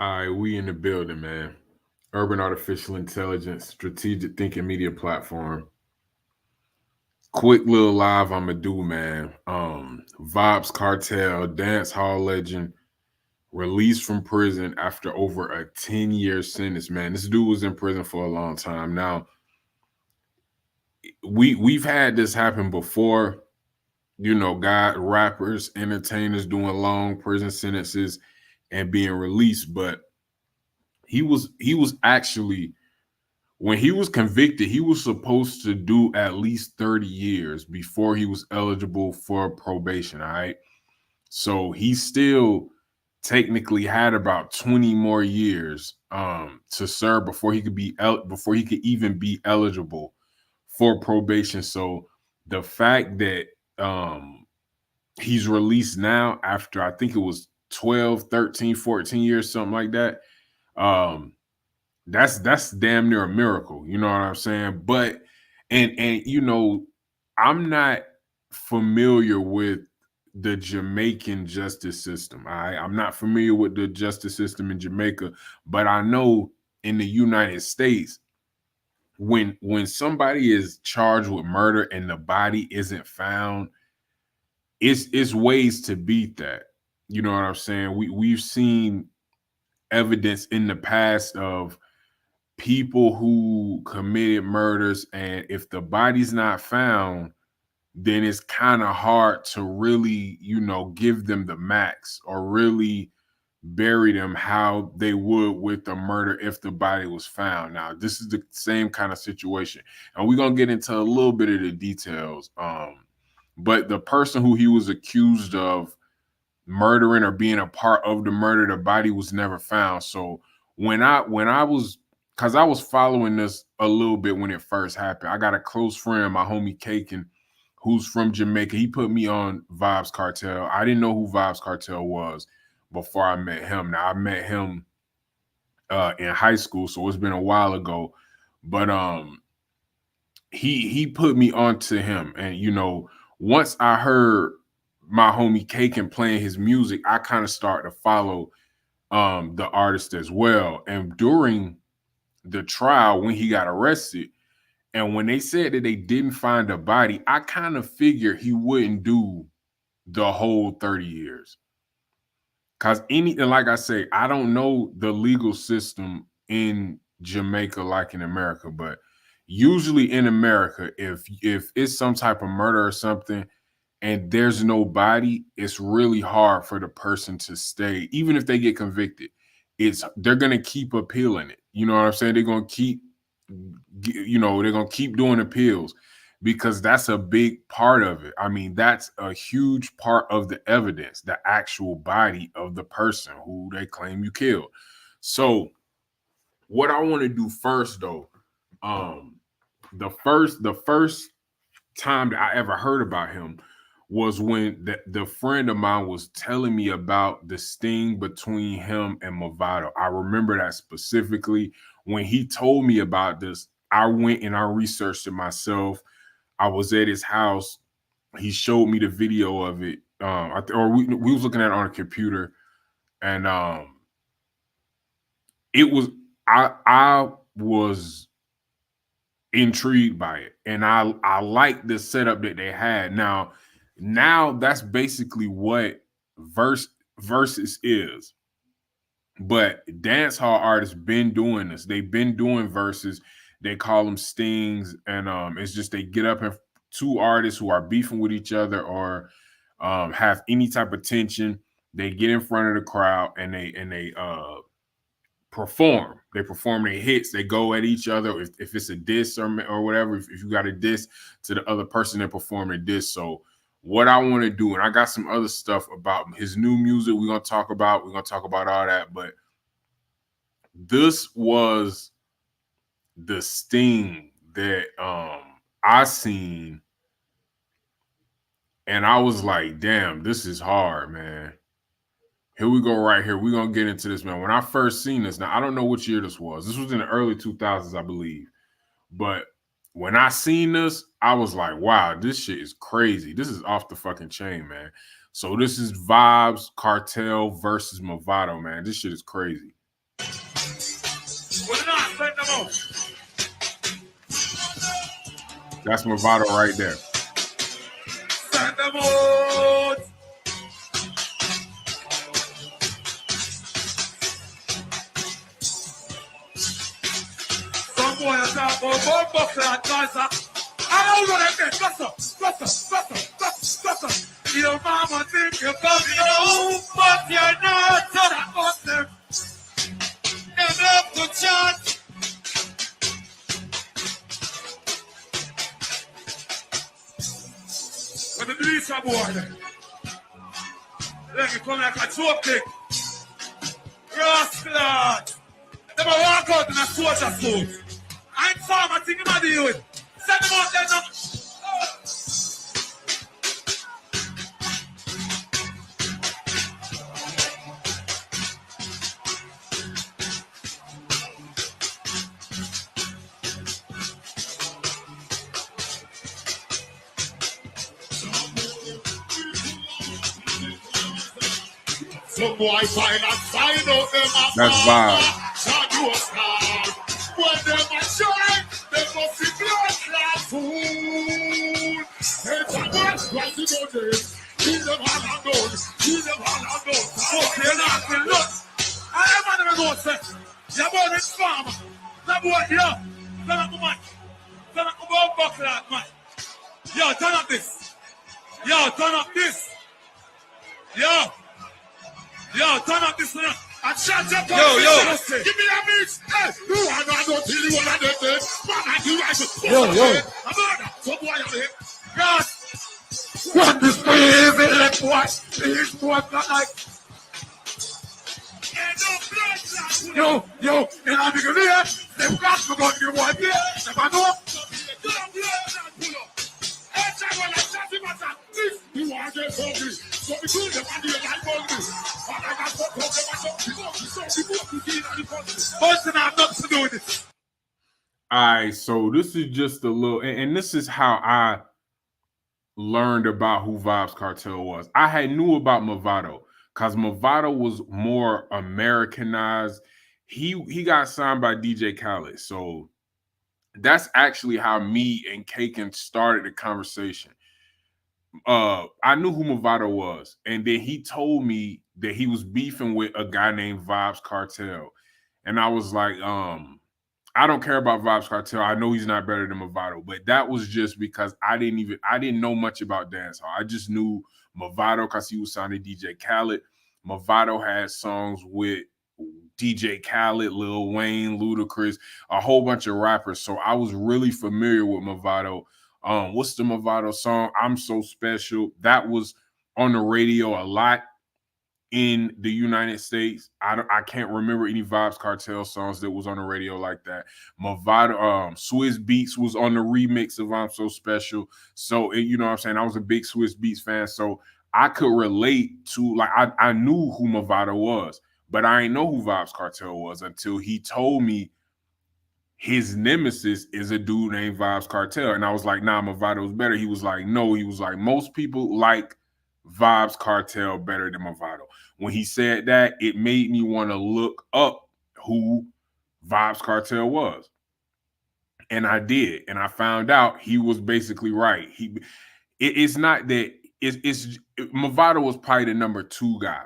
All right, we in the building, man. Urban Artificial Intelligence, Strategic Thinking Media Platform. Quick little live I'ma do, man. Vybz Kartel, dance hall legend, released from prison after over a 10-year sentence, man. This dude was in prison for a long time. Now, we've had this happen before, got rappers, entertainers doing long prison sentences and being released, but he was actually when he was convicted, he was supposed to do at least 30 years before he was eligible for probation. All right. So he still technically had about 20 more years to serve before he could before he could even be eligible for probation. So the fact that he's released now after I think it was 12, 13, 14 years, something like that. Um, that's damn near a miracle. You know what I'm saying? But and I'm not familiar with the Jamaican justice system. I'm not familiar with the justice system in Jamaica, but I know in the United States, when somebody is charged with murder and the body isn't found, it's ways to beat that. You know what I'm saying? We've seen evidence in the past of people who committed murders, and if the body's not found, then it's kind of hard to really give them the max or really bury them how they would with the murder if the body was found. Now this is the same kind of situation, and we're gonna get into a little bit of the details. But the person who he was accused of murdering or being a part of the murder, the body was never found. So when I was, because I was following this a little bit when it first happened. I got a close friend, my homie Kaken, who's from Jamaica. He put me on Vybz Kartel. I didn't know who Vybz Kartel was before I met him. Now I met him in high school, so it's been a while ago. But he put me onto him, and once I heard my homie Kaken playing his music, I kind of started to follow the artist as well. And during the trial, when he got arrested, and when they said that they didn't find a body, I kind of figured he wouldn't do the whole 30 years. Cause and like I say, I don't know the legal system in Jamaica like in America, but usually in America, if it's some type of murder or something and there's no body, it's really hard for the person to stay, even if they get convicted. They're gonna keep appealing it. You know what I'm saying? They're gonna keep, they're gonna keep doing appeals because that's a big part of it. I mean, that's a huge part of the evidence, the actual body of the person who they claim you killed. So, what I want to do first, though, um, the first time that I ever heard about him was when the friend of mine was telling me about the sting between him and Movado. I remember that specifically. When he told me about this, I went and I researched it myself. I was at his house. He showed me the video of it. Or we was looking at it on a computer, and it was I was intrigued by it, and I like the setup that they had. Now that's basically what versus is. But dance hall artists been doing this. They've been doing verses. They call them stings, and it's just they get up and two artists who are beefing with each other or have any type of tension. They get in front of the crowd and they perform. They perform their hits. They go at each other. If it's a diss or whatever, if you got a diss to the other person, they perform a diss. So what I want to do, and I got some other stuff about his new music we're gonna talk about. We're gonna talk about all that, but this was the sting that I seen, and I was like, damn, this is hard, man. Here we go right here. We're gonna get into this, man. When I first seen this, now I don't know which year this was. This was in the early 2000s, I believe. But when I seen this, I was like, wow, this shit is crazy. This is off the fucking chain, man. So this is Vybz Kartel versus Movado, man. This shit is crazy. That's Movado right there. Send them out. Some boy is talking about one buckle and Gaza. I don't know that thing. Buster. Your mama think you're coming home, but you're not. So that was them. Never have to chat. When the police are bored, let me come like a choke kick. Rascal. They will walk out in a soldier suit. I'm farmer thinking about the youth. Send them out there now. Some boy find and find out them a That's Vybz. when them a shine, they must be blood clot food. It's a blood clot in the days. Keep them hand and down. Okay, not kill nuts. I am on the go say, you're born in farmer. That boy, yeah. Turn up the mic. Turn up the ball buckle out, man. Yo, turn up this. Yo, turn up this one. And shut up. Yo. Give me a mix. Hey, you want to go till you want to do this. Man, I do like it. Yo. I'm on that. So boy, I'm here. God. What this crazy like what? This boy not like. Yo, and I'm going to hear. They've got to go to your wife here. If I know. You want to get hungry. So we do them and you're like hungry. But I got to talk about something. I'm not to do with it. All right, so this is just a little, and this is how I learned about who Vybz Kartel was. I had knew about Movado because Movado was more Americanized. He got signed by DJ Khaled, so that's actually how me and Kaken started the conversation. I knew who Movado was, and then he told me that he was beefing with a guy named Vybz Kartel, and I was like, I don't care about Vybz Kartel. I know he's not better than Movado, but that was just because I didn't know much about dancehall. I just knew Movado because he was signed to DJ Khaled. Movado had songs with DJ Khaled, Lil Wayne, Ludacris, a whole bunch of rappers. So I was really familiar with Movado. What's the Movado song? I'm So Special. That was on the radio a lot in the United States. I can't remember any Vybz Kartel songs that was on the radio like that. Movado, Swiss Beats was on the remix of I'm So Special. So you know what I'm saying? I was a big Swiss Beats fan. So I could relate to, like, I knew who Movado was, but I didn't know who Vybz Kartel was until he told me his nemesis is a dude named Vybz Kartel. And I was like, nah, Movado's better. He was like, no. He was like, most people like Vybz Kartel better than Movado. When he said that, it made me want to look up who Vybz Kartel was. And I did. And I found out he was basically right. It's not that Movado was probably the number 2 guy.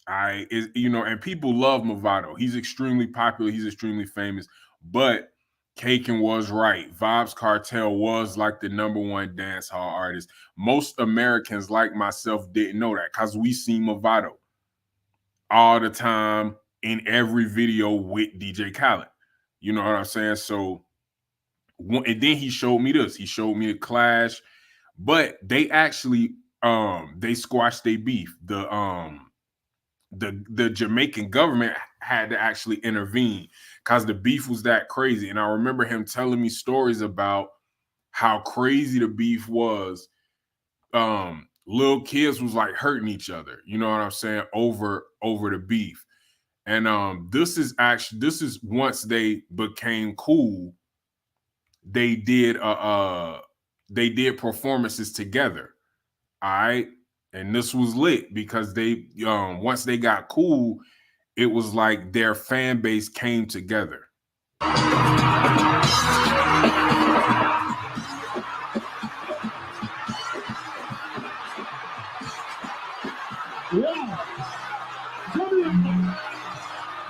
And people love Movado. He's extremely popular. He's extremely famous. But Kaken was right. Vybz Kartel was like the number 1 dancehall artist. Most Americans like myself didn't know that because we see Movado all the time in every video with DJ Khaled. You know what I'm saying? So, and then he showed me this. He showed me the clash, but they actually they squashed their beef. The Jamaican government had to actually intervene because the beef was that crazy. And I remember him telling me stories about how crazy the beef was. Little kids was like hurting each other, you know what I'm saying, over the beef. And this is once they became cool, they did performances together. All right. And this was lit because they once they got cool, it was like their fan base came together. Yeah.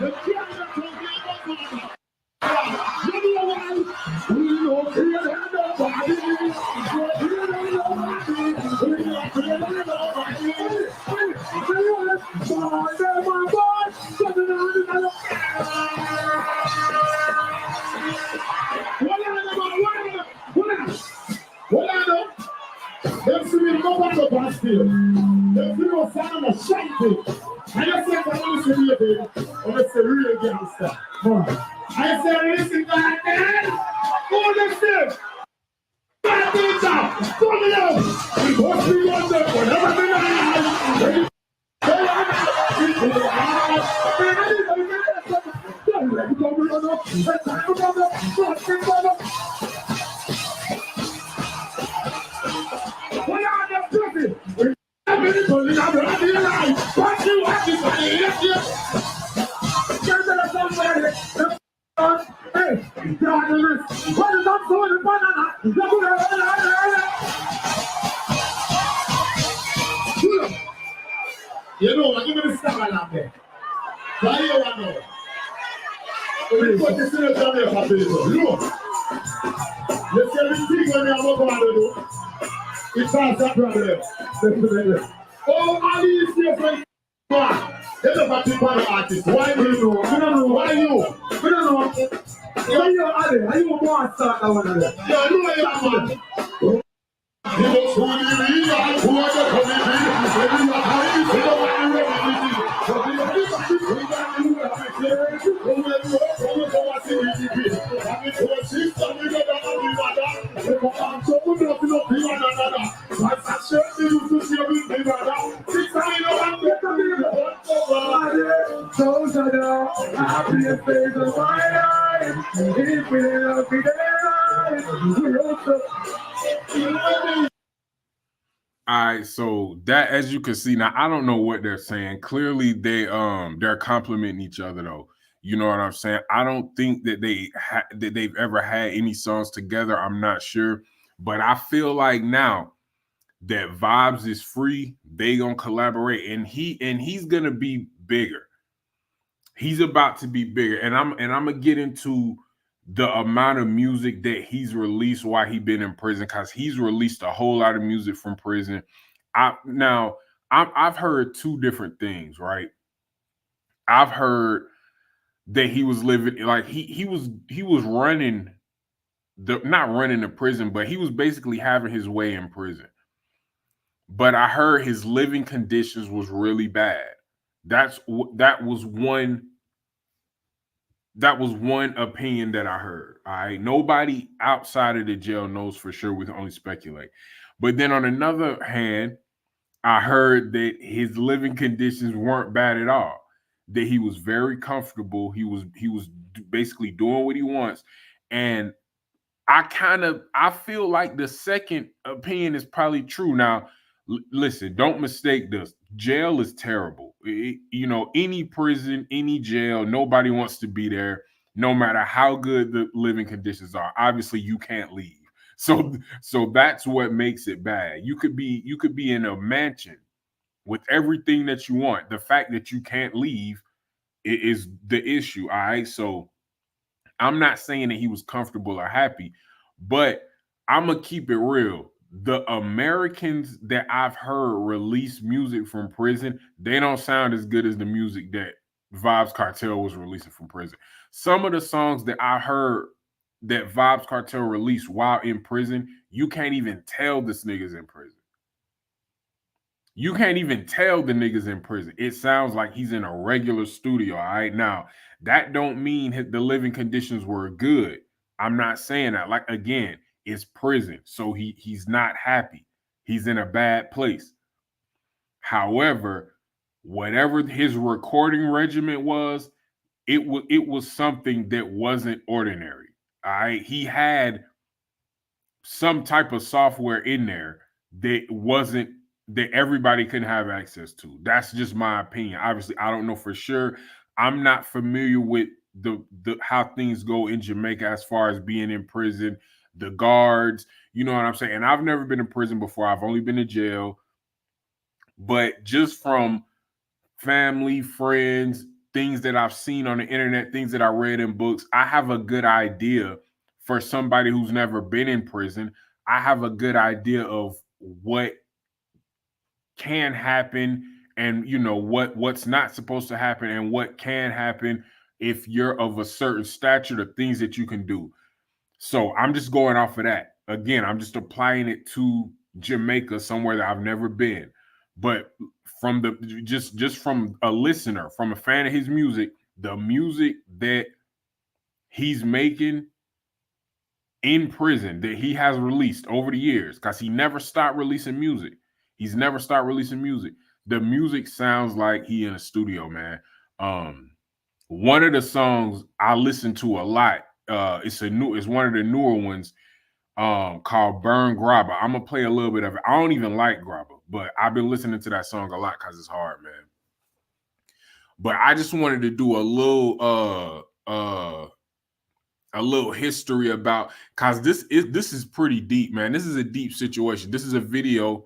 The camera talking about. You know why? We don't feel nobody. We don't nobody. We don't feel nobody. My boy, something on the what I know? Let's see me go back to Bastille. Let's see what's on the shanty. I just said, I want to see you, baby. I want to see real gangster. I said, listen, God, man. Go listen. God, teacher. Come here. We must be on there whenever we are. We are the stupid. We have been pulling out of the line. What you want to say? Hey, journalist, what is up to the banana? You know, I give me the star out there. Why you want to know? We put this in the Jamaica people. Look, you see everything when you are going to do. It's not a problem. Oh, all these different they don't have to buy artists. Why do you know? We don't know. Why you? We don't know. Why you are are you more start that one? Yeah, you know you man. You know who you are, who are the committee, every time you know what you ready. But you know All right, so that, as you can see now, I don't know what they're saying. Clearly, they're complimenting each other though. You know what I'm saying? I don't think that they've ever had any songs together. I'm not sure, but I feel like now that Vybz is free, they gonna collaborate, and he's gonna be bigger. He's about to be bigger, and I'm gonna get into the amount of music that he's released while he been in prison, because he's released a whole lot of music from prison. I've heard two different things, right? I've heard that he was living like he was running not running the prison, but he was basically having his way in prison. But I heard his living conditions was really bad. That was one opinion that I heard. All right. Nobody outside of the jail knows for sure. We can only speculate. But then on another hand, I heard that his living conditions weren't bad at all. That he was very comfortable. He was basically doing what he wants. And I feel like the second opinion is probably true. Now, listen, don't mistake this. Jail is terrible. Any prison, any jail, nobody wants to be there, no matter how good the living conditions are. Obviously, you can't leave. So that's what makes it bad. You could be in a mansion with everything that you want. The fact that you can't leave is the issue. All right. So I'm not saying that he was comfortable or happy, but I'm gonna keep it real. The Americans that I've heard release music from prison, they don't sound as good as the music that Vybz Kartel was releasing from prison. Some of the songs that I heard that Vybz Kartel released while in prison, you can't even tell this nigga's in prison. You can't even tell the niggas in prison. It sounds like he's in a regular studio. All right. Now, that don't mean the living conditions were good. I'm not saying that. Like, again, it's prison. So he's not happy. He's in a bad place. However, whatever his recording regimen was, it was something that wasn't ordinary. All right. He had some type of software in there that everybody couldn't have access to. That's just my opinion. Obviously, I don't know for sure. I'm not familiar with the how things go in Jamaica as far as being in prison, the guards, you know what I'm saying? And I've never been in prison before. I've only been in jail. But just from family, friends, things that I've seen on the internet, things that I read in books, I have a good idea for somebody who's never been in prison. I have a good idea of what can happen and what's not supposed to happen and what can happen if you're of a certain stature, the things that you can do. So I'm just going off of that. Again, I'm just applying it to Jamaica, somewhere that I've never been. But from the just from a listener, from a fan of his music, the music that he's making in prison that he has released over the years, because he never stopped releasing music. He's never stopped releasing music. The music sounds like he in a studio, man. One of the songs I listen to a lot, it's one of the newer ones, called Burn Grabba. I'm gonna play a little bit of it. I don't even like Grabba, but I've been listening to that song a lot because it's hard, man. But I just wanted to do a little history about, because this is pretty deep, man. This is a deep situation. This is a video.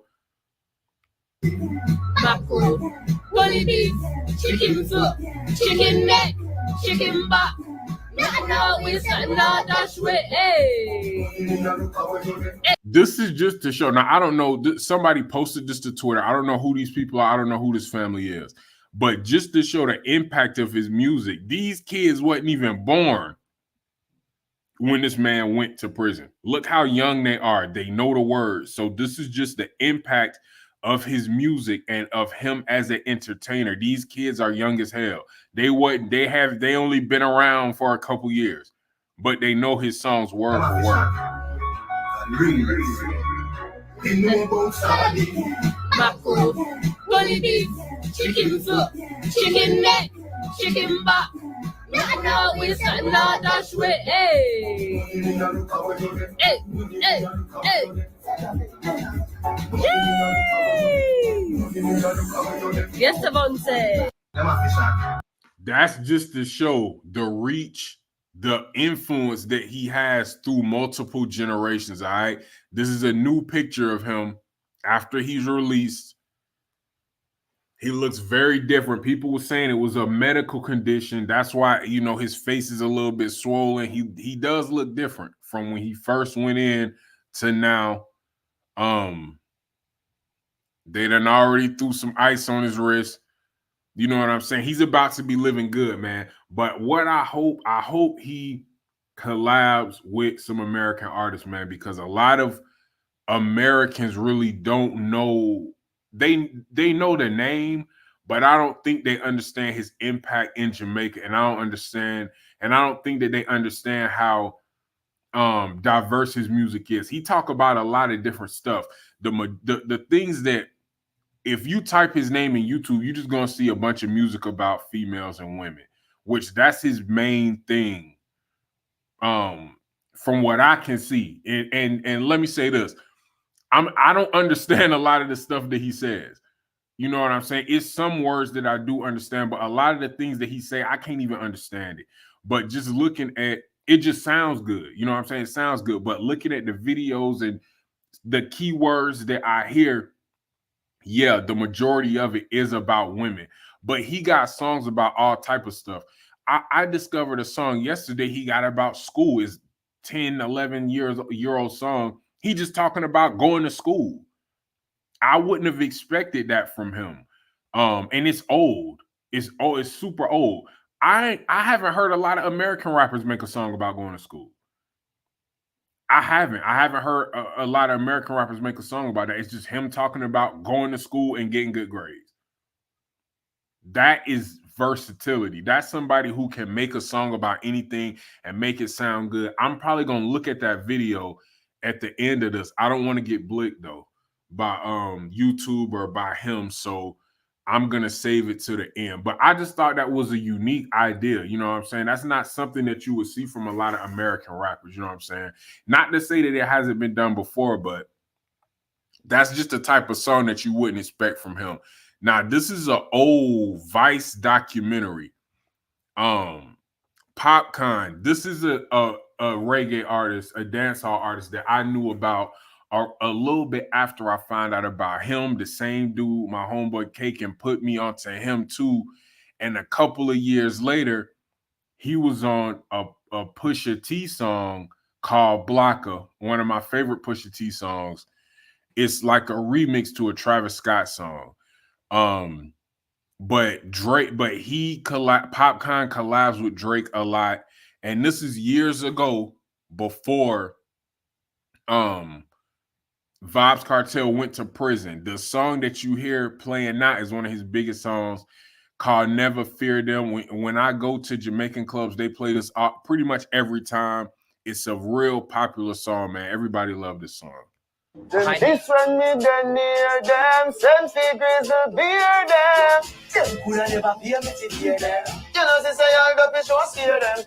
Bully beef, chicken foot, chicken neck, chicken bop. This is just to show. Now, I don't know. Somebody posted this to Twitter. I don't know who these people are. I don't know who this family is. But just to show the impact of his music. These kids wasn't even born when this man went to prison. Look how young they are. They know the words. So this is just the impact of his music and of him as an entertainer. These kids are young as hell. They only been around for a couple years, but they know his songs word for word. Bully beef, chicken foot, chicken neck, chicken bop. Yes, Avante. That's just to show the reach, the influence that he has through multiple generations. All right. This is a new picture of him after he's released. He looks very different. People were saying it was a medical condition. That's why, his face is a little bit swollen. He does look different from when he first went in to now. They done already threw some ice on his wrist. You know what I'm saying? He's about to be living good, man. But what I hope he collabs with some American artists, man, because a lot of Americans really don't know. They know the name, but I don't think they understand his impact in Jamaica. And I don't think that they understand how diverse his music is. He talk about a lot of different stuff. The things that, if you type his name in YouTube, you're just gonna see a bunch of music about females and women, which that's his main thing. From what I can see, and let me say this. I don't understand a lot of the stuff that he says. You know what I'm saying? It's some words that I do understand, but a lot of the things that he say, I can't even understand it. But just looking at it, just sounds good. You know what I'm saying? It sounds good. But looking at the videos and the keywords that I hear, yeah, the majority of it is about women. But he got songs about all type of stuff. I discovered a song yesterday he got about school. Is 10, 11-year-old song. He just talking about going to school. I wouldn't have expected that from him. And it's old. It's super old. I haven't heard a lot of American rappers make a song about going to school. I haven't heard a lot of American rappers make a song about that. It's just him talking about going to school and getting good grades. That is versatility. That's somebody who can make a song about anything and make it sound good. I'm probably going to look at that video at the end of this. I don't want to get blicked though by YouTube or by him, so I'm going to save it to the end. But I just thought that was a unique idea. You know what I'm saying? That's not something that you would see from a lot of American rappers. You know what I'm saying? Not to say that it hasn't been done before, but that's just the type of song that you wouldn't expect from him. Now, this is an old Vice documentary Popcorn. This is a reggae artist, a dancehall artist that I knew about a little bit after I found out about him. The same dude, my homeboy Cake, and put me onto him too. And a couple of years later, he was on a Pusha T song called Blocker, one of my favorite Pusha T songs. It's like a remix to a Travis Scott song. But Popcorn collabs with Drake a lot, and this is years ago before Vybz Kartel went to prison. The song that you hear playing now is one of his biggest songs, called Never Fear Them. When I go to Jamaican clubs, they play this pretty much every time. It's a real popular song, man. Everybody love this song. This one me then near them, send figures a beer them. Them coulda never pay me to hear them. You know, since I all up in show scare them.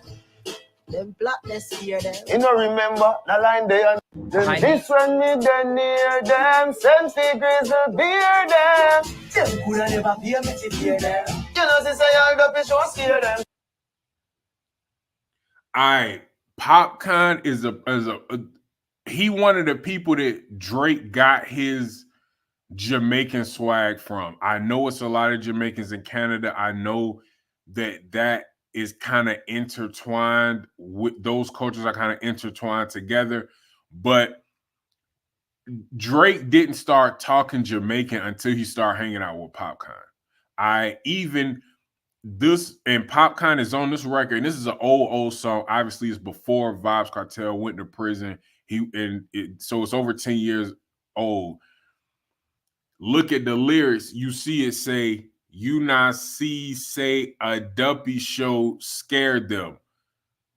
Them blackness fear them. You know, remember the line there. This one me then near them, send figures a beer them. Them coulda never pay me to hear them. You know, since I all up in show scare them. Popcorn is he one of the people that Drake got his Jamaican swag from. I know it's a lot of Jamaicans in Canada. I know that is kind of intertwined with those cultures are kind of intertwined together. But Drake didn't start talking Jamaican until he started hanging out with Popcorn. And Popcorn is on this record, and this is an old song. Obviously, it's before Vybz Kartel went to prison. So it's over 10 years old. Look at the lyrics. You see it say, "You not see say a duppy show scared them."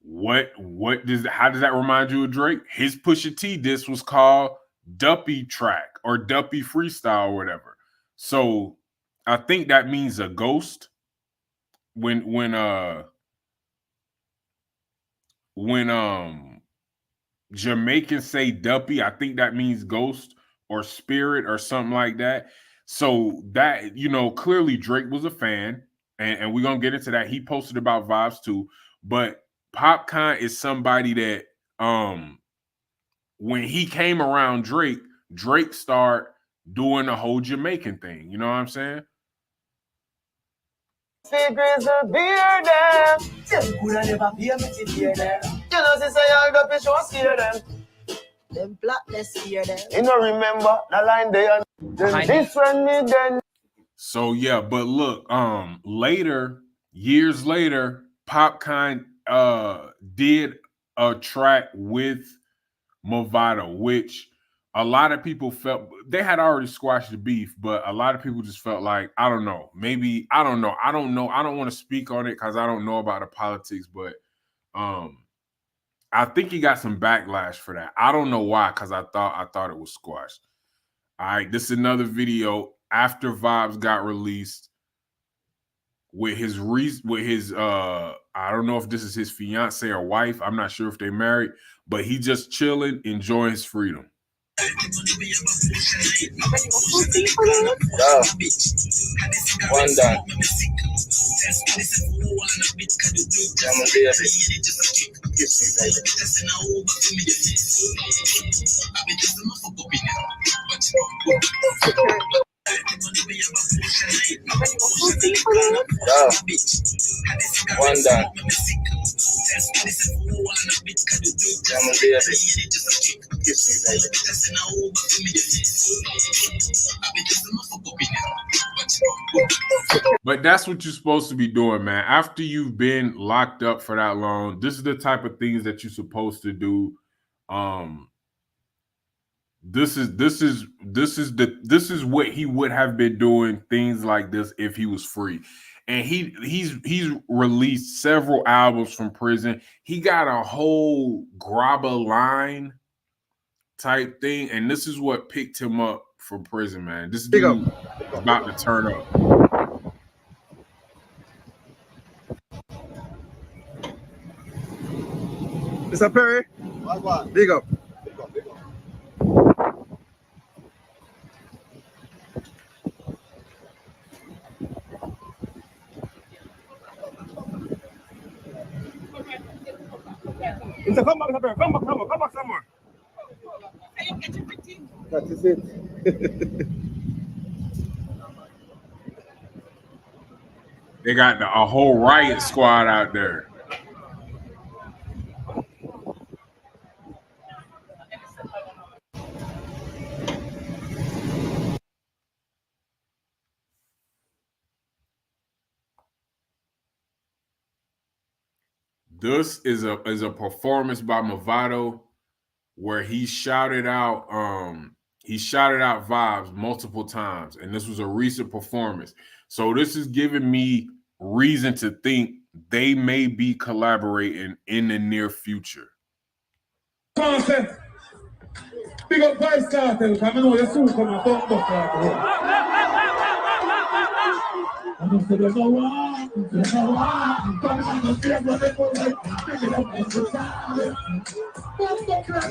How does that remind you of Drake? His Pusha T disc was called Duppy Track or Duppy Freestyle or whatever. So I think that means a ghost. When Jamaicans say duppy, I think that means ghost or spirit or something like that. So that, clearly Drake was a fan, and we're gonna get into that. He posted about Vybz too, but Popcorn is somebody that when he came around Drake started doing the whole Jamaican thing. You know what I'm saying? Figures a beer them. Them coulda never pay me to hear them. You know, since I all up in show scare them. Them blackness fear them. You know, remember the line there. This one me then. So yeah, but look, years later, Popcorn did a track with Movado, which a lot of people felt they had already squashed the beef, but a lot of people just felt like, I don't know. I don't know. I don't want to speak on it because I don't know about the politics, but I think he got some backlash for that. I don't know why, because I thought it was squashed. All right, this is another video after Vybz got released with his I don't know if this is his fiance or wife. I'm not sure if they married, but he just chilling, enjoying his freedom. One done. One done. But that's what you're supposed to be doing, man. After you've been locked up for that long, this is the type of things that you're supposed to do. This is what he would have been doing, things like this, if he was free. And he's released several albums from prison. He got a whole grabber line type thing, and this is what picked him up from prison, man. This dude is about to turn up. Mr. Perry, big up. He said, come back, come back some more. That is it. They got a whole riot squad out there. This is a performance by Movado where he shouted out Vybz multiple times, and this was a recent performance. So this is giving me reason to think they may be collaborating in the near future. Concept. Big up Vybz Kartel, because I know you soon come and talk about I don't say there's no one, there's no one. Come on, the fear, but they go right. Bring it up and sit down. What's the crack?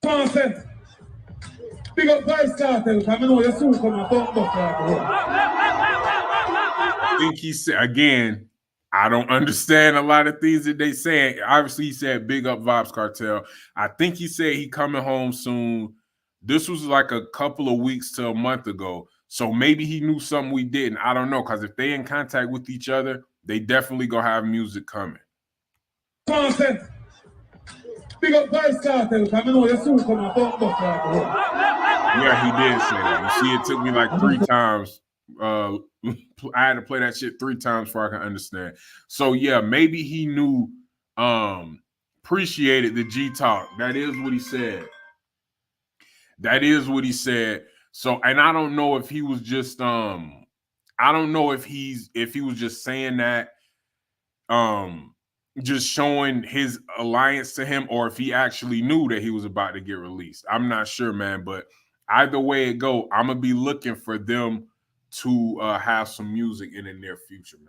Concept. Big up Vybz Kartel, because I know you soon come and talk about I think he said, again, I don't understand a lot of things that they say. Obviously, he said big up Vybz Kartel. I think he said he coming home soon. This was like a couple of weeks to a month ago. So maybe he knew something we didn't. I don't know. Because if they in contact with each other, they definitely gonna have music coming. Concept. Big up Vybz Kartel, because I know you soon come and talk about Yeah, he did say that. You see, it took me like 3 times. I had to play that shit 3 times before I can understand. So yeah, maybe he knew, appreciated the G talk. That is what he said. That is what he said. So, and I don't know if he was just I don't know if he was just saying that just showing his alliance to him, or if he actually knew that he was about to get released. I'm not sure, man, but either way it go, I'm gonna be looking for them to have some music in the near future, man.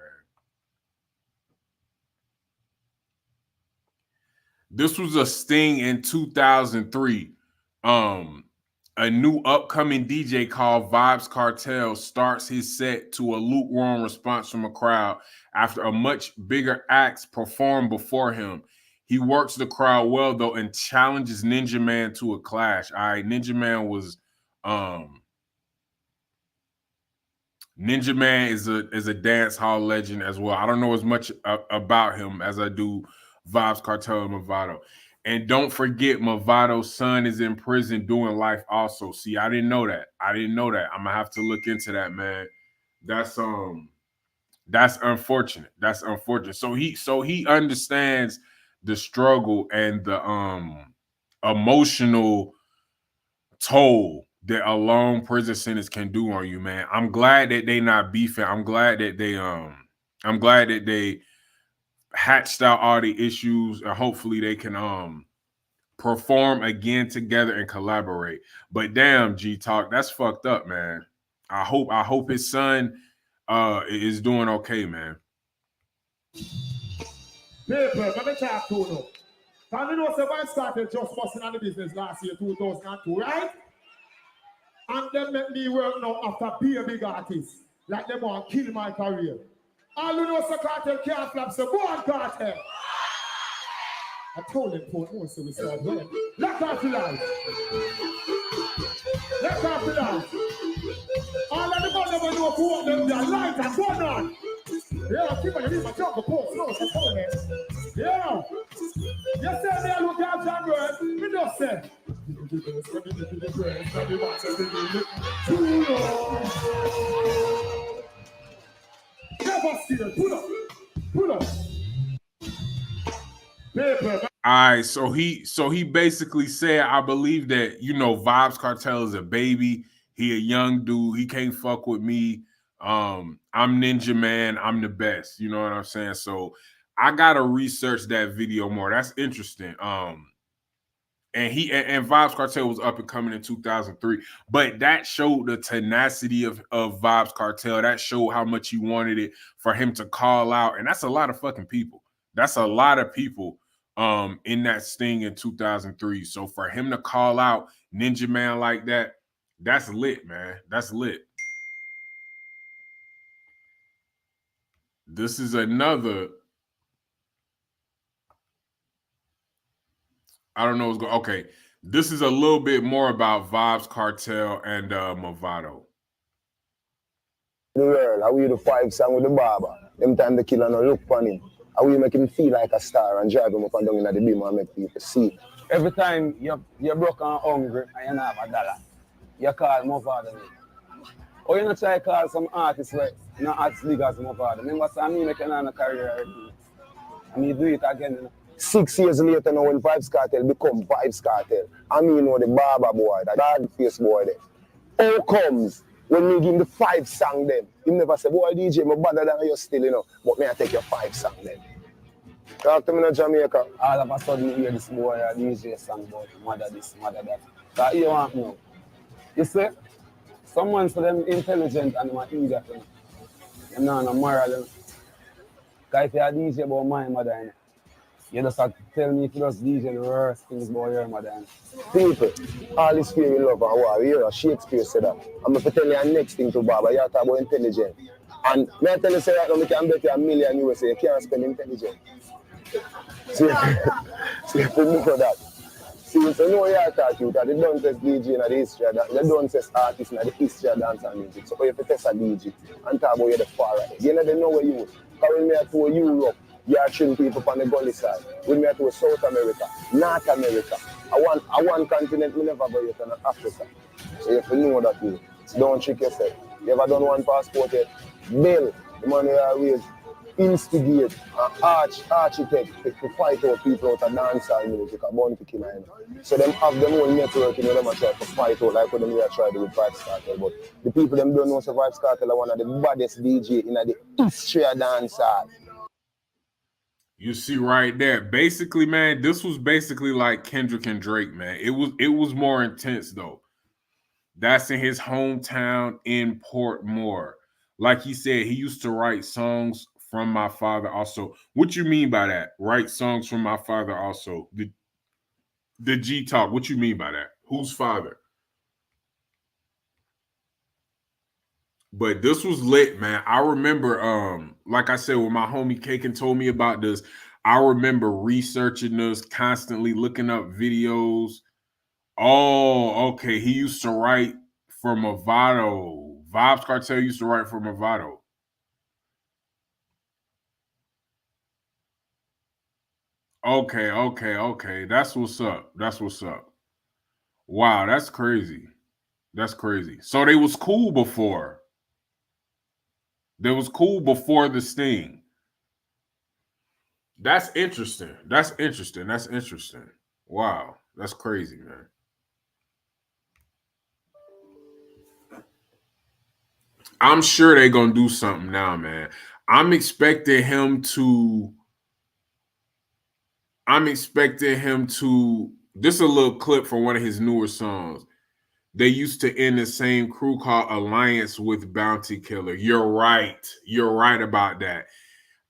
This was a sting in 2003. A new upcoming DJ called Vybz Kartel starts his set to a lukewarm response from a crowd after a much bigger act performed before him. He works the crowd well, though, and challenges Ninja Man to a clash. All right, Ninja Man is a dance hall legend as well. I don't know as much about him as I do Vybz Kartel and Movado. And don't forget, Movado's son is in prison doing life also. See, I didn't know that. I'm gonna have to look into that, man. That's unfortunate. That's unfortunate. So he understands the struggle and the emotional toll that a long prison sentence can do on you, man. I'm glad that they not beefing. I'm glad that they hatched out all the issues, and hopefully they can perform again together and collaborate. But damn, G Talk, that's fucked up, man. I hope his son is doing okay, man. Paper, let me talk to you. Can you know Vybz Kartel just busting on the business last year, 2002, right? And then make me work now after be a big artist. Like them want to kill my career. All you know, Kartel can't flap, so go on, Kartel. I told him, Port Moore, so we start here. Let off the light. Let off the light. All of the guys never know who want them, their light and going on. Yeah, keep on your job, the post, no, it's a yeah. You say me, I look at John Bird, me just say. Never still, pull up. Paper. All right, so he basically said, I believe that, Vybz Kartel is a baby. He a young dude. He can't fuck with me. I'm Ninja Man. I'm the best. You know what I'm saying? So I gotta research that video more. That's interesting. And Vybz Kartel was up and coming in 2003, but that showed the tenacity of Vybz Kartel. That showed how much he wanted it for him to call out, and that's a lot of fucking people. That's a lot of people in that sting in 2003. So for him to call out Ninja Man like that, that's lit, man. That's lit. This is another. I don't know what's going. Okay, this is a little bit more about Vybz Kartel and Movado. The world, how we the 5 song with the barber. Them time the killer no look on him. How we make him feel like a star and drive him up and down in the beam and make people see. Every time you're broke and hungry and you don't have a dollar, you call Movado. Or you not try to call some artists like not as big as Movado. Remember, me making a career already. And he do it again. You know? 6 years later now when Vybz Kartel become Vybz Kartel, I mean know the barber boy, that bad face boy there. How comes when me give him the 5 song them, he never say, boy DJ, I'm better than you still, you know, but me I take your 5 song then. Talk to me in Jamaica. All of a sudden you hear this boy a DJ song about mother this, mother that. That you want more. You see? Someone for them intelligent and my idiot. You know, no moral. You know? Because if you're a DJ about my mother, you know, you just have to tell me if you just DJ the worst things about your mother. You know? People, all this fear in love and war, you hear Shakespeare said that. I'm going to tell you the next thing to Baba, you talk about intelligent. And me I tell you say that we can bet you $1 million USA, you can't spend intelligent. So you put me for that. See, so no you talk you that they don't test DJ in the history of that. They don't test artists in the history of dance and music. So you have to test a DJ and talk about you the far right. You never know where you because when me to Europe, you are treating people on the gully side. When me to South America, North America. I want continent me never go yet in Africa. So you have to know that you don't trick yourself. You ever done one passport yet? Bill, the man who always instigate an architect to fight out people out of dancehall music, a bounty killer. So them have them own network and them try to fight out like what them try to do with Vybz Kartel. But the people them don't know so Vybz Kartel are one of the baddest DJ in the history of dancehall. You see right there. Basically, man, this was basically like Kendrick and Drake, man. It was more intense though. That's in his hometown in Portmore. Like he said, he used to write songs from my father also. What you mean by that? Write songs from my father also. The G Talk. What you mean by that? Whose father? But this was lit, man. I remember, like I said, when my homie Kaken told me about this, I remember researching this, constantly looking up videos. Oh, okay. He used to write for Movado. Vybz Kartel used to write for Movado. Okay. That's what's up. That's what's up. Wow, that's crazy. That's crazy. So they was cool before. They was cool before the sting. That's interesting. That's interesting. That's interesting. Wow, that's crazy, man. I'm sure they're gonna do something now, man. I'm expecting him to. This is a little clip from one of his newer songs. They used to end the same crew called Alliance with Bounty Killer. You're right. You're right about that.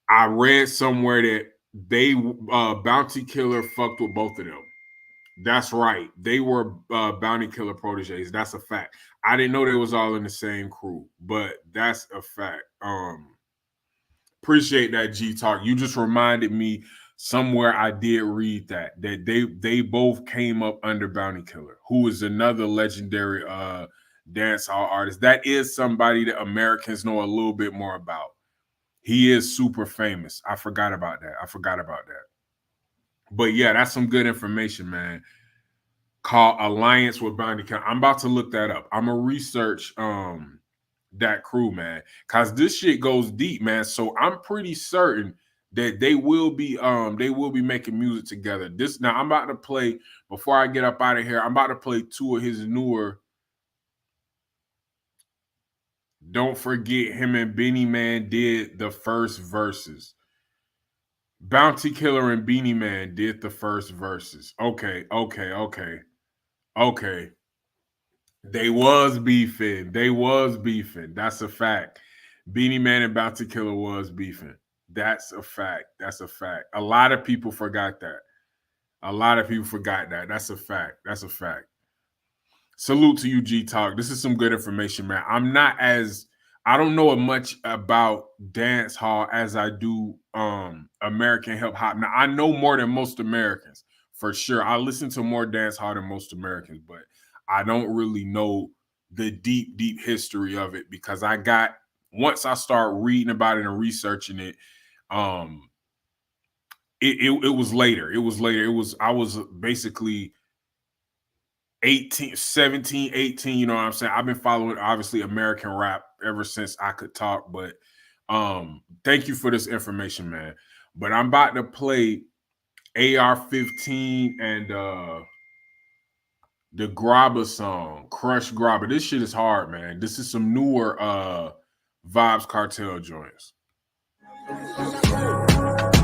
I read somewhere that they Bounty Killer fucked with both of them. That's right. They were Bounty Killer proteges. That's a fact. I didn't know they was all in the same crew, but that's a fact. Appreciate that, G Talk. You just reminded me somewhere I did read that they both came up under Bounty Killer, who is another legendary dancehall artist. That is somebody that Americans know a little bit more about. He is super famous. I forgot about that. But yeah, that's some good information, man. Called Alliance with Bounty Killer. I'm about to look that up. I'm gonna research that crew, man, because this shit goes deep, man. So I'm pretty certain that they will be making music together. Now I'm about to play, before I get up out of here, I'm about to play 2 of his newer. Don't forget, him and Beanie Man did the first verses. Bounty Killer and Beanie Man did the first verses. Okay. They was beefing. That's a fact. Beanie Man and Bounty Killer was beefing. That's a fact. A lot of people forgot that. That's a fact. Salute to you, G Talk. This is some good information, man. I'm not as I don't know much about dance hall as I do American hip hop. Now I know more than most Americans for sure. I listen to more dance hall than most Americans, but I don't really know the deep history of it because once I start reading about it and researching it, it was later. It was later. I was basically 18, 17, 18, you know what I'm saying? I've been following obviously American rap ever since I could talk, but thank you for this information, man. But I'm about to play AR-15 and the Grabba song, Crush Grabba. This shit is hard, man. This is some newer Vybz Kartel joints.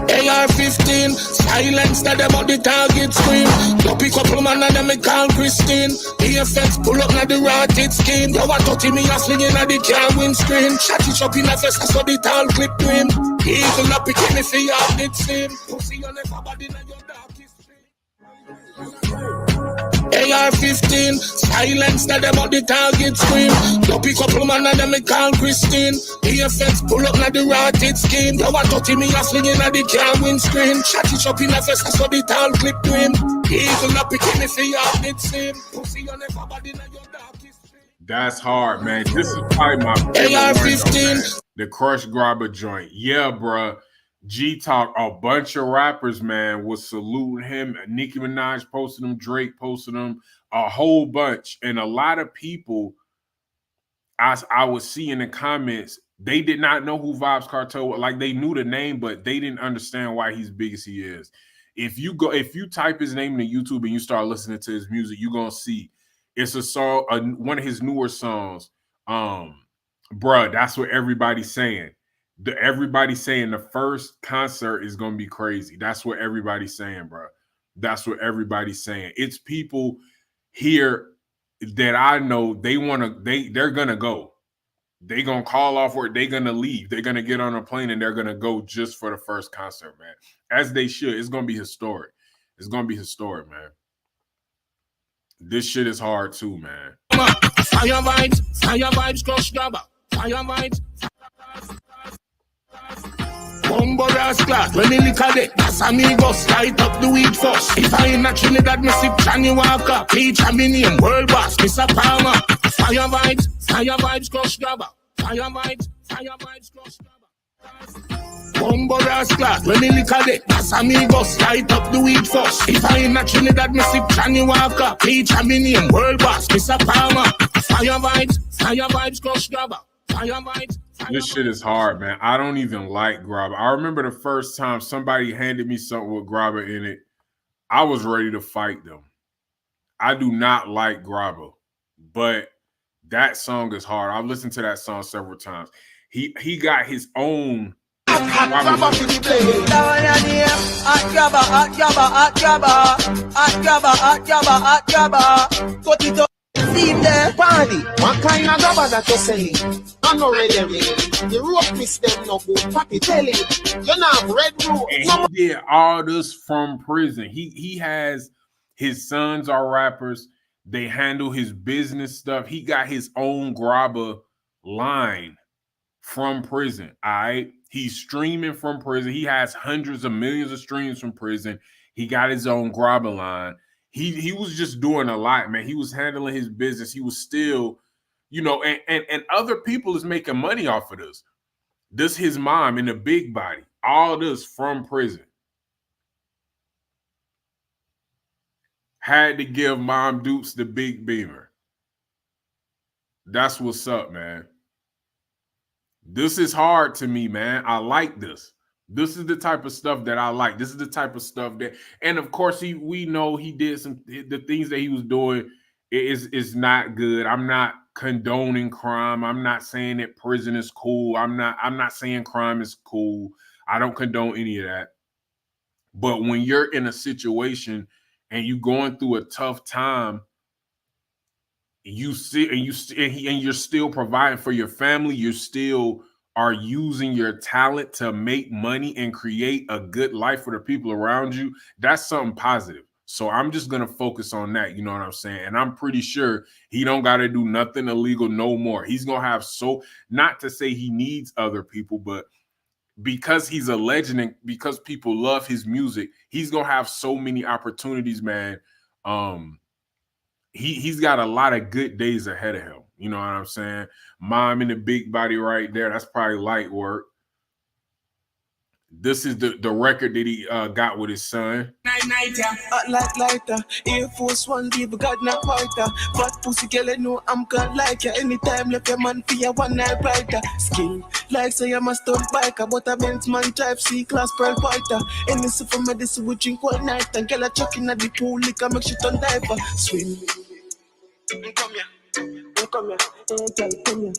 AR-15, silence that them on the target screen. You pick up a man and them me call Christine. EFX pull up na the rotted skin. You want to me a slinging at the car windscreen. Shot it up in a face, I saw the tall clip to him. Even up picking me for your did slim. Pussy on everybody na your darkest dream. AR-15, silence that them on the target screen. You pick up a man and them me call Christine. EFX pull up na the rotted skin. You want to me a slinging at the car windscreen. Shot it up in a face, I saw the tall clip to him. Even up picking me for your did slim. Pussy on everybody na your darkest dream. That's hard, man. This is probably my favorite AR-15. The Crush Grabba joint. Yeah, bruh. G-Talk, a bunch of rappers, man, was saluting him. Nicki Minaj posted him, Drake posted him, a whole bunch. And a lot of people I would see in the comments, they did not know who Vybz Kartel was. Like, they knew the name, but they didn't understand why he's big as he is. If you type his name into YouTube and you start listening to his music, you're gonna see it's a song, one of his newer songs. Bruh, that's what everybody's saying. Everybody's saying the first concert is gonna be crazy. That's what everybody's saying, bro. That's what everybody's saying. It's people here that I know they're gonna go. They're gonna call off work, they're gonna leave, they're gonna get on a plane and they're gonna go just for the first concert, man. As they should. It's gonna be historic. It's gonna be historic, man. This shit is hard too, man. Fire vibes, Crush Grabba. Fire vibes. Bumbo rascal, when me lick at it, that's amigos, light up the weed first. If I ain't a Trinidad, me sip Johnny Walker. Teacher me name, world boss, Mr. Palmer. Fire vibes, Crush Grabba. Fire vibes, Crush Grabba. Bumbo rascal, when me lick at it, that's amigos, light up the weed first. If I ain't a Trinidad, me sip Johnny Walker. Teacher me name, world boss, Mr. Palmer. Fire vibes, Crush Grabba. Fire vibes. This shit is hard, man. I don't even like Grabba. I remember the first time somebody handed me something with Grabba in it, I was ready to fight them. I do not like Grabba, but that song is hard. I've listened to that song several times. He got his own. Leave there, party. What kind of grabber that you selling? I'm not ready, really. The rope miss them no good. Papi tell it. You're not red rope. And he did all this from prison. He has his sons are rappers. They handle his business stuff. He got his own grabber line from prison. All right. He's streaming from prison. He has hundreds of millions of streams from prison. He got his own grabber line. He was just doing a lot, man. He was handling his business. He was still, you know, and other people is making money off of this. This his mom in the big body. All this from prison. Had to give Mom Dukes the big beamer. That's what's up, man. This is hard to me, man. I like this. This is the type of stuff that I like. This is the type of stuff that, and of course, we know he did the things that he was doing is not good. I'm not condoning crime. I'm not saying that prison is cool. I'm not saying crime is cool. I don't condone any of that. But when you're in a situation and you're going through a tough time, you see, and you're still providing for your family, you still are using your talent to make money and create a good life for the people around you, that's something positive. So I'm just going to focus on that. You know what I'm saying? And I'm pretty sure he don't got to do nothing illegal no more. He's going to have not to say he needs other people, but because he's a legend and because people love his music, he's going to have so many opportunities, man. He's got a lot of good days ahead of him. You know what I'm saying? Mom in the big body right there. That's probably light work. This is the record that he got with his son. Like lighter, Air Force One, people got not fighter. Fat pussy girl, I know I'm gonna like ya. Anytime left your man for your one night brighter. Skin like say I'm a stunt biker, but a Benz man type C-class pearl fighter. Any sip for medicine we drink all night. And girl a chuck in at the pool, liquor make shit on diaper. Swim. Come here. Come here. Come here.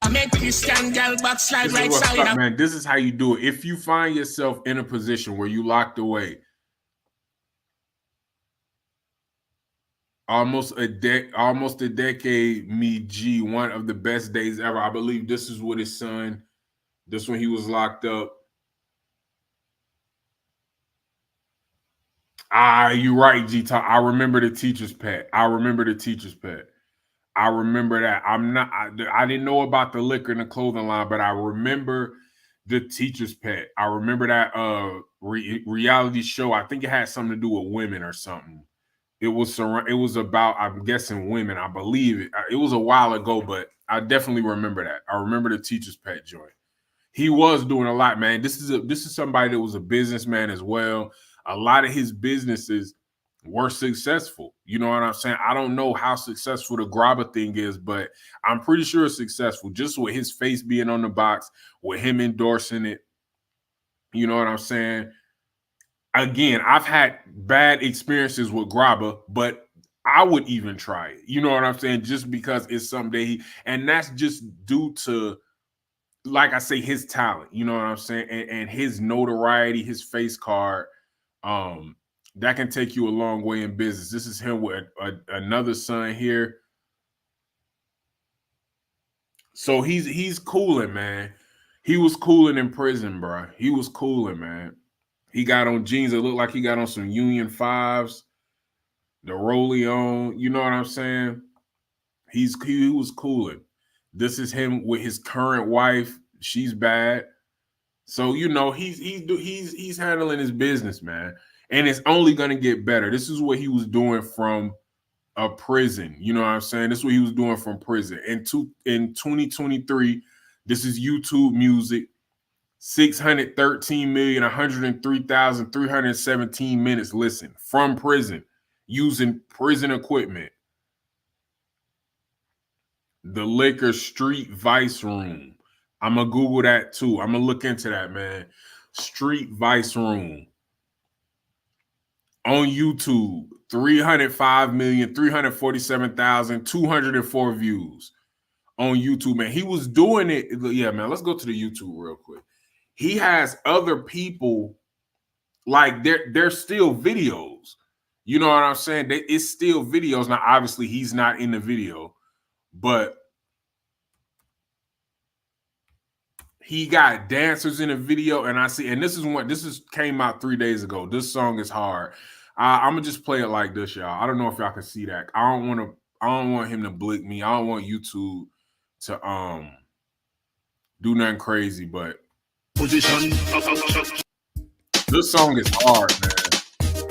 I make Christian girl backslide right side. Man, this is how you do it. If you find yourself in a position where you locked away almost a decade, me G, one of the best days ever. I believe this is with his son. This when he was locked up. You're right, G. I remember the teacher's pet. I remember that. I didn't know about the liquor and the clothing line, but I remember the teacher's pet. I remember that reality show. I think it had something to do with women or something. It was about, I'm guessing, women. I believe it. It was a while ago, but I definitely remember that. I remember the teacher's pet joint. He was doing a lot, man. This is somebody that was a businessman as well. A lot of his businesses were successful. You know what I'm saying? I don't know how successful the Grabba thing is, but I'm pretty sure it's successful. Just with his face being on the box, with him endorsing it. You know what I'm saying? Again, I've had bad experiences with Grabba, but I would even try it. You know what I'm saying? Just because it's something and that's just due to, like I say, his talent. You know what I'm saying? And his notoriety, his face card. That can take you a long way in business. This is him with another son here. So he's cooling, man. He was cooling in prison, bro. He was cooling, man. He got on jeans that looked like he got on some Union 5s, the Rollie on. You know what I'm saying? He was cooling. This is him with his current wife. She's bad. So, you know, he's handling his business, man. And it's only going to get better. This is what he was doing from a prison. You know what I'm saying? This is what he was doing from prison. In 2023, this is YouTube music, 613,103,317 minutes listened from prison using prison equipment. The Liquor Street Vice Room. I'm going to Google that too. I'm going to look into that, man. Street Vice Room. On YouTube, 305,347,204 views on YouTube, man. He was doing it. Yeah, man, let's go to the YouTube real quick. He has other people, like they're still videos. You know what I'm saying? It's still videos. Now, obviously, he's not in the video, but he got dancers in the video, and this came out 3 days ago. This song is hard. I'm gonna just play it like this, y'all. I don't know if y'all can see that. I don't want him to blick me. I don't want YouTube to do nothing crazy, but Position. This song is hard, man.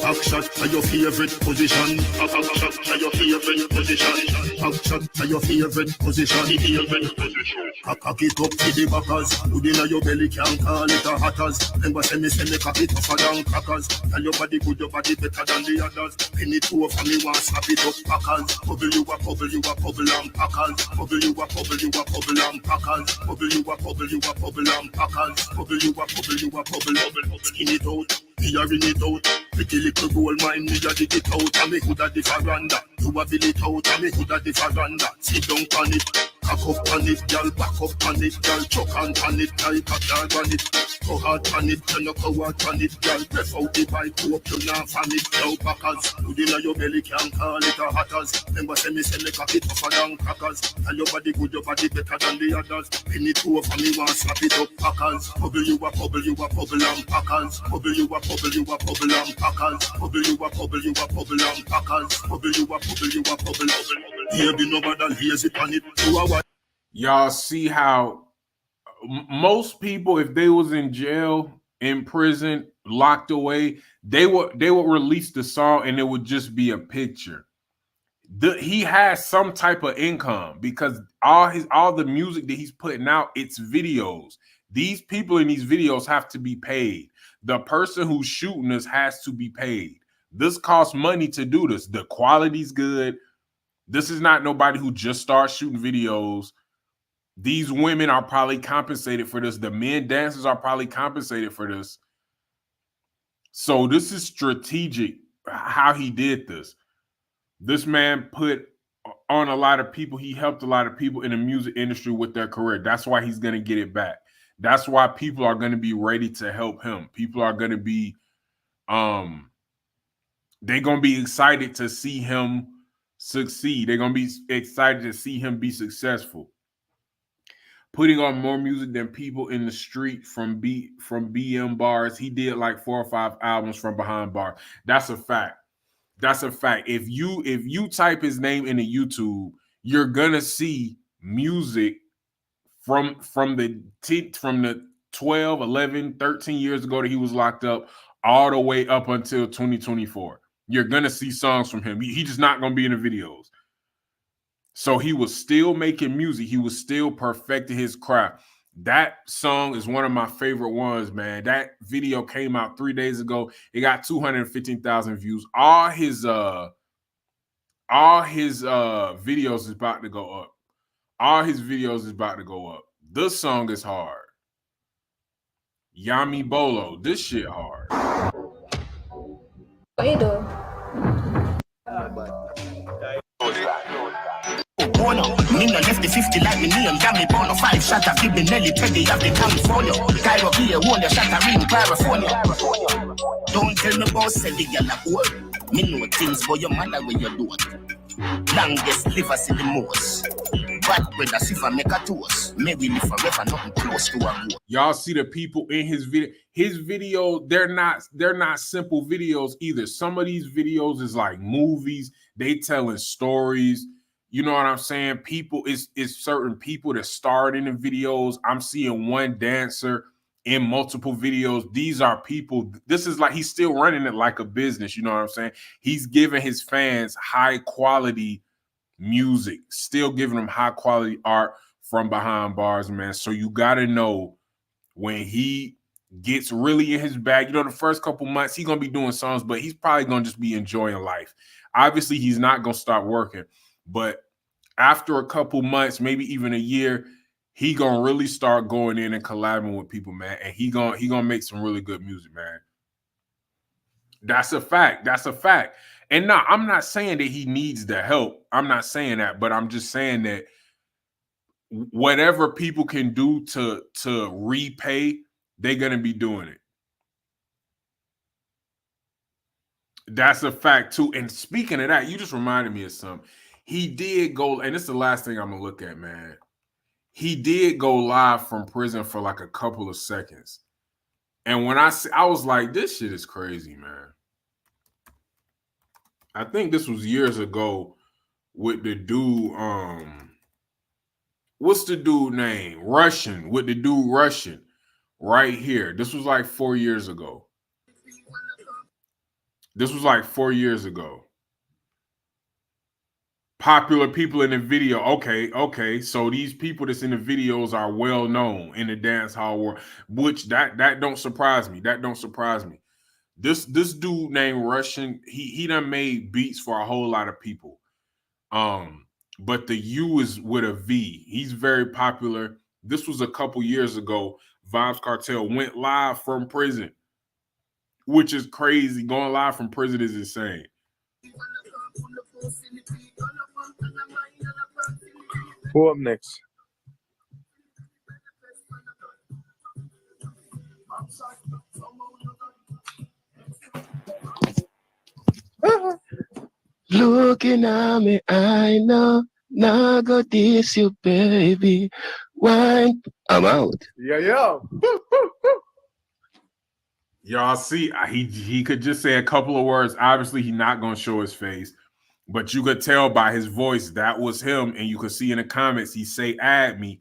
Backshot to your favorite position. Backshot to your favorite position. Backshot to your favorite position. Cock it up to the backers. Hood inna your belly can't call it a hatters. Remember say me cock it tougher than crackers. Tell your body good, your body better than the others. Penny two of me want slap it up packers. Bubble you a bubble and packers. Bubble you a bubble and packers. Bubble you a bubble and packers. Bubble you a bubble. Skin it out. Me a ring it out. Pretty little gold mine, me a dig it out. And me hood a the veranda. You a fill it out, and me hood a the veranda. Sit down on it. Cock up on it, girl, back up on it, girl. Choke on it, like a dog on it. Go hard on it, turn up go hard on it, girl. Press out the bike, hope you not fan it. Now packers, put in your belly, can't call it a hatters. Remember say me make a bit tougher than crackers. And your body good, your body better than the others. Pin it over me, want slap it up, packers. Bubble you a bubble, you a bubble and packers. Bubble you a bubble, you a bubble and packers. Bubble you a bubble, you a bubble and packers. Bubble you a bubble, you a bubble. Here be no bother, lazy on it. Y'all see how most people, if they was in jail, in prison, locked away, they would release the song and it would just be a picture. He has some type of income because all the music that he's putting out, it's videos. These people in these videos have to be paid. The person who's shooting this has to be paid. This costs money to do this. The quality's good. This is not nobody who just starts shooting videos. These women are probably compensated for this. The men dancers are probably compensated for this. So this is strategic how he did this. This man put on a lot of people. He helped a lot of people in the music industry with their career. That's why he's going to get it back. That's why people are going to be ready to help him. People are going to be, they're going to be excited to see him succeed. They're going to be excited to see him be successful. Putting on more music than people in the street from BM bars. He did like 4 or 5 albums from behind bars. That's a fact. That's a fact. If you type his name into YouTube, you're gonna see music from the 12, 11, 13 years ago that he was locked up all the way up until 2024. You're gonna see songs from him. He's just not gonna be in the videos. So he was still making music. He was still perfecting his craft. That song is one of my favorite ones, man. That video came out 3 days ago. It got 215,000 views. All his videos is about to go up. All his videos is about to go up. This song is hard. Yami Bolo, this shit hard. What you do? Bono, me no left the 50 like me name, damn me Bono 5 shot of give me Nelly Teddy of the California. Cairo here, one the shot of ring California. Don't tell me about say the gyal a old. Me know things for your mother when you do it. Longest liver see the most. Bad brother see if I make a toast. Maybe live forever, nothing close to a goal. Y'all see the people in his video. His video, they're not simple videos either. Some of these videos is like movies. They telling stories. You know what I'm saying? People is certain people that starred in the videos. I'm seeing one dancer in multiple videos. These are people. This is like he's still running it like a business. You know what I'm saying? He's giving his fans high quality music, still giving them high quality art from behind bars, man. So you got to know when he gets really in his bag. You know, the first couple months he's gonna be doing songs, but he's probably gonna just be enjoying life. Obviously, he's not gonna start working. But after a couple months, maybe even a year, he gonna really start going in and collabing with people, man. And he gonna make some really good music, man. That's a fact. That's a fact. And no, I'm not saying that he needs the help. I'm not saying that, but I'm just saying that whatever people can do to repay, they're gonna be doing it. That's a fact too. And speaking of that, you just reminded me of something. He did go, and this is the last thing I'm gonna look at, man. He did go live from prison for like a couple of seconds. And when I was like, this shit is crazy, man. I think this was years ago with the dude, what's the dude name? Russian, with the dude Russian right here. This was like 4 years ago. This was like 4 years ago. Popular people in the video. Okay. So these people that's in the videos are well known in the dance hall world, which that don't surprise me. That don't surprise me. This dude named Russian, he done made beats for a whole lot of people. But the U is with a V. He's very popular. This was a couple years ago. Vybz Kartel went live from prison, which is crazy. Going live from prison is insane. Who up next? Looking at me, I know. Now go this you, baby. Wine. I'm out. Yeah. Y'all see, he could just say a couple of words. Obviously, he's not going to show his face, but you could tell by his voice that was him. And you could see in the comments, he say, add me.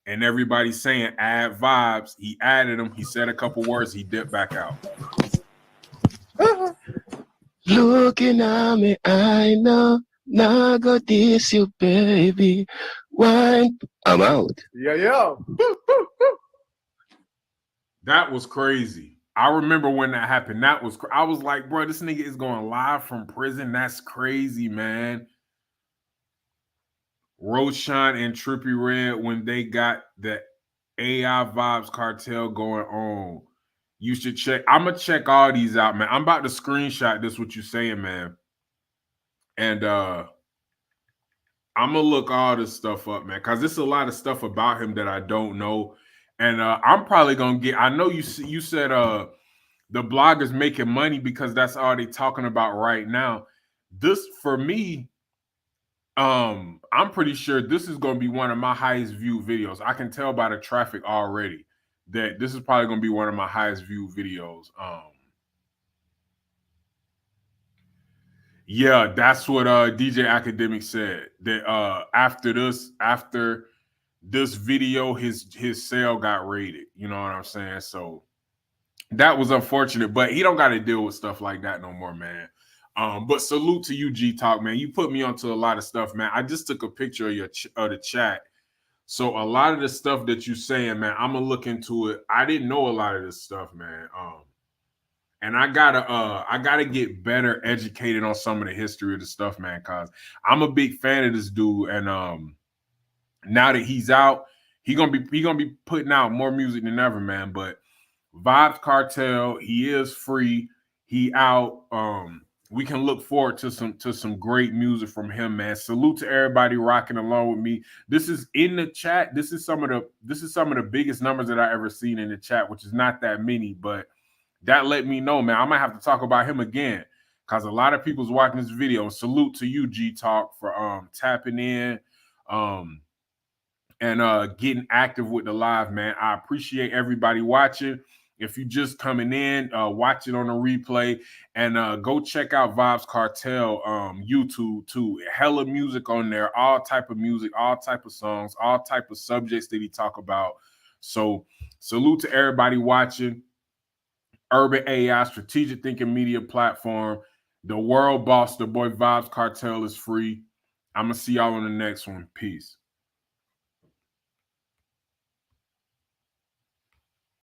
And everybody's saying, add Vybz. He added him. He said a couple words. He dipped back out. Looking at me, I know. Now go this you, baby. Wine. I'm out. Yeah. That was crazy. I remember when that happened. I was like, bro, this nigga is going live from prison. That's crazy, man. Roshan and Trippie Redd, when they got the AI Vybz Kartel going on, you should check. I'm gonna check all these out, man. I'm about to screenshot this, what you saying, man. And I'm gonna look all this stuff up, man, because there's a lot of stuff about him that I don't know. And I'm probably gonna get. I know you said the bloggers making money because that's all they talking about right now. This for me, I'm pretty sure this is going to be one of my highest viewed videos. I can tell by the traffic already that this is probably going to be one of my highest viewed videos. Yeah, that's what DJ Academic said. That after this video, his cell got raided. You know what I'm saying? So that was unfortunate, but he don't got to deal with stuff like that no more, man. But salute to you, G Talk, man. You put me onto a lot of stuff, man. I just took a picture of the chat. So a lot of the stuff that you saying, man, I'm gonna look into it. I didn't know a lot of this stuff, man. And I gotta get better educated on some of the history of the stuff, man, cause I'm a big fan of this dude. And now that he's out, he gonna be putting out more music than ever, man. But Vybz Kartel, he is free. He out. We can look forward to some great music from him, man. Salute to everybody rocking along with me. This is in the chat. This is some of the biggest numbers that I ever seen in the chat, which is not that many, but that let me know, man. I might have to talk about him again because a lot of people's watching this video. Salute to you, G Talk, for tapping in. And getting active with the live, man. I appreciate everybody watching. If you just coming in, watch it on the replay, and go check out Vybz Kartel YouTube too. Hella music on there, all type of music, all type of songs, all type of subjects that he talk about. So salute to everybody watching. Urban AI, strategic thinking media platform. The world boss, the boy Vybz Kartel is free. I'm gonna see y'all on the next one. Peace.